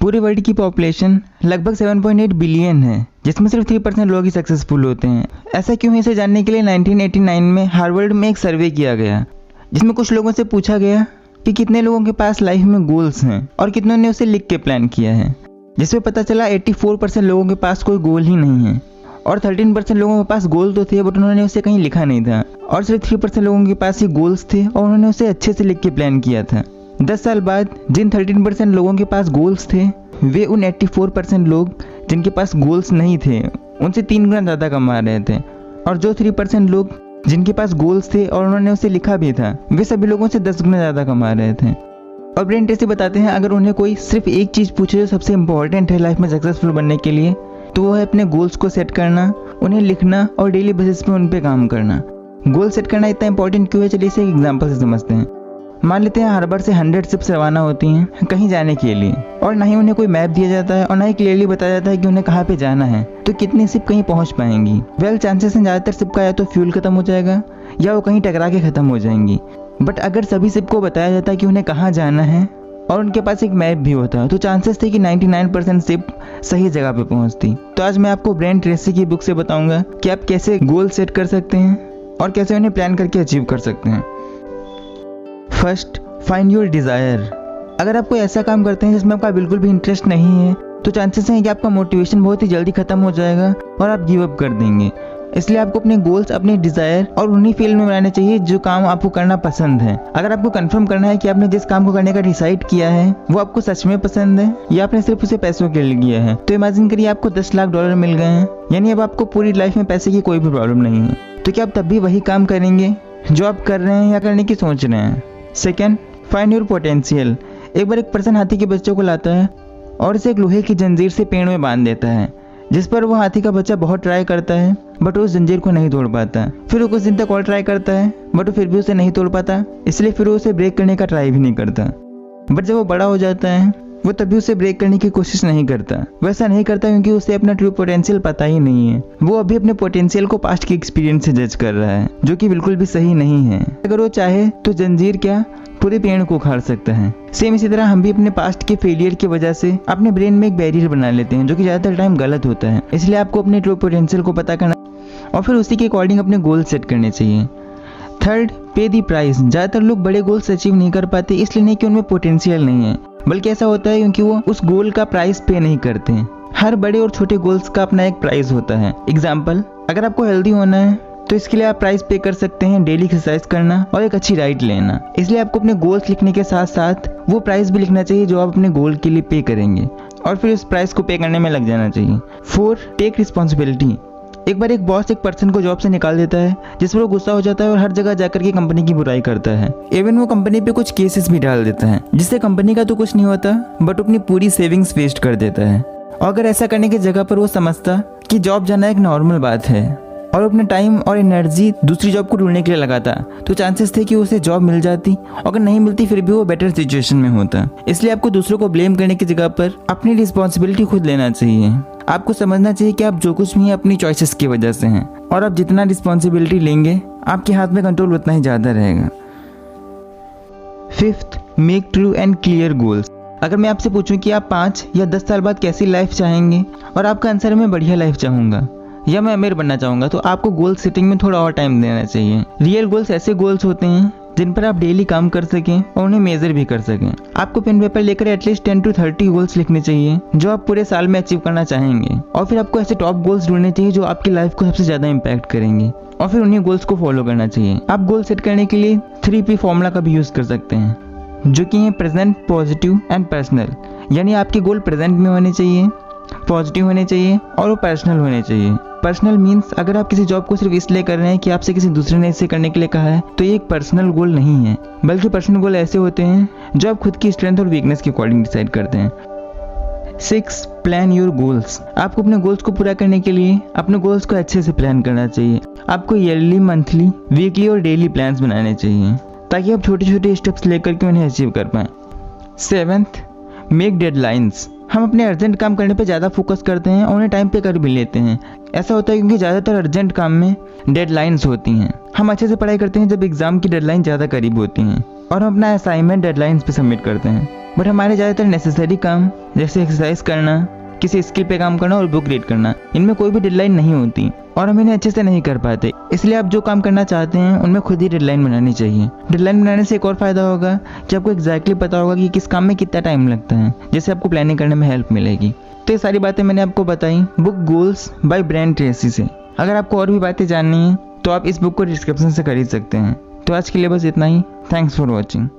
पूरे वर्ल्ड की पॉपुलेशन लगभग 7.8 बिलियन है, जिसमें सिर्फ 3% लोग ही सक्सेसफुल होते हैं। ऐसा क्यों है, इसे जानने के लिए 1989 में हार्वर्ड में एक सर्वे किया गया, जिसमें कुछ लोगों से पूछा गया कि कितने लोगों के पास लाइफ में गोल्स हैं और कितनों ने उसे लिख के प्लान किया है। जिसमें पता चला 84% लोगों के पास कोई गोल ही नहीं है और 13% लोगों के पास गोल तो थे बट उन्होंने उसे कहीं लिखा नहीं था, और सिर्फ 3% लोगों के पास ही गोल्स थे और उन्होंने उसे अच्छे से लिख के प्लान किया था। 10 साल बाद जिन 13% लोगों के पास गोल्स थे वे उन 84% लोग जिनके पास गोल्स नहीं थे उनसे 3 गुना ज़्यादा कमा रहे थे, और जो 3% लोग जिनके पास गोल्स थे और उन्होंने उसे लिखा भी था वे सभी लोगों से 10 गुना ज़्यादा कमा रहे थे। और ब्रेन टेस्ट बताते हैं अगर उन्हें कोई सिर्फ एक चीज़ पूछे जो सबसे इम्पोर्टेंट है लाइफ में सक्सेसफुल बनने के लिए, तो वो है अपने गोल्स को सेट करना, उन्हें लिखना और डेली बेसिस पे उन पे काम करना। गोल सेट करना इतना इंपॉर्टेंट क्यों है, चलिए इसे एक एग्जांपल से समझते हैं। मान लेते हैं हार्बर से 100 शिप्स रवाना होती हैं कहीं जाने के लिए, और ना ही उन्हें कोई मैप दिया जाता है और ना ही क्लियरली बताया जाता है कि उन्हें कहाँ पे जाना है, तो कितनी शिप कहीं पहुँच पाएंगी। वेल चांसेस हैं ज़्यादातर शिप का या तो फ्यूल खत्म हो जाएगा या वो कहीं टकरा के ख़त्म हो जाएंगी। बट अगर सभी शिप को बताया जाता है कि उन्हें कहाँ जाना है और उनके पास एक मैप भी होता तो चांसेस थे कि 99% शिप सही जगह पे पहुंचती। तो आज मैं आपको ब्रेन ट्रेसी की बुक से बताऊंगा कि आप कैसे गोल सेट कर सकते हैं और कैसे उन्हें प्लान करके अचीव कर सकते हैं। First, find your desire. अगर आप कोई ऐसा काम करते हैं जिसमें आपका बिल्कुल भी इंटरेस्ट नहीं है तो चांसेस हैं कि आपका मोटिवेशन बहुत ही जल्दी खत्म हो जाएगा और आप गिव अप कर देंगे। इसलिए आपको अपने गोल्स, अपने डिज़ायर और उन्हीं फील्ड में बनाने चाहिए जो काम आपको करना पसंद है। अगर आपको कंफर्म करना है कि आपने जिस काम को करने का डिसाइड किया है वो आपको सच में पसंद है या आपने सिर्फ उसे पैसों के लिए किया है, तो इमेजिन करिए आपको $10 लाख मिल गए हैं, यानी अब आपको पूरी लाइफ में पैसे की कोई भी प्रॉब्लम नहीं है। तो क्या आप तब भी वही काम करेंगे जो आप कर रहे हैं या करने की सोच रहे हैं? Second, find your potential. एक बार एक पर्सन हाथी के बच्चों को लाता है और इसे एक लोहे की जंजीर से पेड़ में बांध देता है, जिस पर वो हाथी का बच्चा बहुत ट्राई करता है बट उस जंजीर को नहीं तोड़ पाता। फिर वो कुछ दिन तक और ट्राई करता है बट वो फिर भी उसे नहीं तोड़ पाता, इसलिए फिर वो उसे ब्रेक करने का ट्राई भी नहीं करता। बट जब वो बड़ा हो जाता है वो तभी उसे ब्रेक करने की कोशिश नहीं करता। वैसा नहीं करता क्योंकि उसे अपना ट्रू पोटेंशियल पता ही नहीं है। वो अभी अपने पोटेंशियल को पास्ट के एक्सपीरियंस से जज कर रहा है, जो कि बिल्कुल भी सही नहीं है। अगर वो चाहे तो जंजीर क्या पूरे पेड़ को उखाड़ सकता है। सेम इसी तरह हम भी अपने पास्ट के फेलियर की वजह से अपने ब्रेन में एक बैरियर बना लेते हैं, जो कि ज़्यादातर टाइम गलत होता है। इसलिए आपको अपने ट्रू पोटेंशियल को पता करना और फिर उसी के अकॉर्डिंग अपने गोल सेट करने चाहिए। थर्ड, पे दी प्राइस। ज़्यादातर लोग बड़े गोल्स अचीव नहीं कर पाते, इसलिए नहीं कि उनमें पोटेंशियल नहीं है, बल्कि ऐसा होता है क्योंकि वो उस गोल का प्राइस पे नहीं करते। हर बड़े और छोटे गोल्स का अपना एक प्राइस होता है। एग्जाम्पल, अगर आपको हेल्दी होना है तो इसके लिए आप प्राइस पे कर सकते हैं डेली एक्सरसाइज करना और एक अच्छी डाइट लेना। इसलिए आपको अपने गोल्स लिखने के साथ साथ वो प्राइस भी लिखना चाहिए जो आप अपने गोल के लिए पे करेंगे, और फिर उस प्राइस को पे करने में लग जाना चाहिए। 4, टेक रिस्पॉन्सिबिलिटी। एक बार एक बॉस एक पर्सन को जॉब से निकाल देता है, जिस पर वो गुस्सा हो जाता है और हर जगह जाकर के कंपनी की बुराई करता है। इवन वो कंपनी पे कुछ केसेस भी डाल देता है, जिससे कंपनी का तो कुछ नहीं होता बट अपनी पूरी सेविंग्स वेस्ट कर देता है। और अगर ऐसा करने की जगह पर वो समझता कि जॉब जाना एक नॉर्मल बात है और अपने टाइम और एनर्जी दूसरी जॉब को ढूंढने के लिए लगाता, तो चांसेस थे कि उसे जॉब मिल जाती, अगर नहीं मिलती फिर भी वो बेटर सिचुएशन में होता। इसलिए आपको दूसरों को ब्लेम करने की जगह पर अपनी रिस्पॉन्सिबिलिटी खुद लेना चाहिए। आपको समझना चाहिए कि आप जो कुछ भी हैं अपनी चॉइसेस की वजह से हैं, और आप जितना रिस्पॉन्सिबिलिटी लेंगे आपके हाथ में कंट्रोल उतना ही ज़्यादा रहेगा। 5th, make true and clear goals. अगर मैं आपसे पूछूं कि आप 5 या 10 साल बाद कैसी लाइफ चाहेंगे और आपका आंसर है मैं बढ़िया लाइफ चाहूँगा या मैं अमीर बनना चाहूँगा, तो आपको गोल सेटिंग में थोड़ा और टाइम देना चाहिए। रियल गोल्स ऐसे गोल्स होते हैं जिन पर आप डेली काम कर सकें और उन्हें मेजर भी कर सकें। आपको पेन पेपर लेकर एटलीस्ट 10 to 30 गोल्स लिखने चाहिए जो आप पूरे साल में अचीव करना चाहेंगे, और फिर आपको ऐसे टॉप गोल्स ढूंढने चाहिए जो आपकी लाइफ को सबसे ज़्यादा इम्पैक्ट करेंगे, और फिर उन्हीं गोल्स को फॉलो करना चाहिए। आप गोल सेट करने के लिए 3P फॉर्मूला का भी यूज़ कर सकते हैं, जो कि है प्रेजेंट, पॉजिटिव एंड पर्सनल। यानी आपके गोल प्रेजेंट में होने चाहिए, पॉजिटिव होने चाहिए और वो पर्सनल होने चाहिए। पर्सनल मीन्स अगर आप किसी जॉब को सिर्फ इसलिए कर रहे हैं कि आपसे किसी दूसरे ने इसे करने के लिए कहा है, तो ये एक पर्सनल गोल नहीं है, बल्कि पर्सनल गोल ऐसे होते हैं जो आप खुद की स्ट्रेंथ और वीकनेस के अकॉर्डिंग डिसाइड करते हैं। 6, प्लान योर गोल्स। आपको अपने गोल्स को पूरा करने के लिए अपने गोल्स को अच्छे से प्लान करना चाहिए। आपको ईयरली, मंथली, वीकली और डेली प्लान्स बनाने चाहिए ताकि आप छोटे छोटे स्टेप्स लेकर के उन्हें अचीव कर पाएँ। 7th, make deadlines. हम अपने अर्जेंट काम करने पे ज़्यादा फोकस करते हैं और उन्हें टाइम पे कर भी लेते हैं। ऐसा होता है क्योंकि ज़्यादातर अर्जेंट काम में डेडलाइंस होती हैं। हम अच्छे से पढ़ाई करते हैं जब एग्ज़ाम की डेडलाइन ज़्यादा करीब होती हैं, और हम अपना असाइनमेंट डेडलाइंस पे सबमिट करते हैं। बट हमारे ज़्यादातर नेसेसरी काम जैसे एक्सरसाइज करना, किसी स्किल पे काम करना और बुक रीड करना, इनमें कोई भी डेडलाइन नहीं होती और हम इन्हें अच्छे से नहीं कर पाते। इसलिए आप जो काम करना चाहते हैं उनमें खुद ही डेडलाइन बनानी चाहिए। डेडलाइन बनाने से एक और फ़ायदा होगा कि आपको एग्जैक्टली पता होगा कि किस काम में कितना टाइम लगता है, जिससे आपको प्लानिंग करने में हेल्प मिलेगी। तो ये सारी बातें मैंने आपको बताई book goals by Brian Tracy से। अगर आपको और भी बातें जाननी है तो आप इस बुक को डिस्क्रिप्शन से खरीद सकते हैं। तो आज के लिए बस इतना ही। Thanks for watching.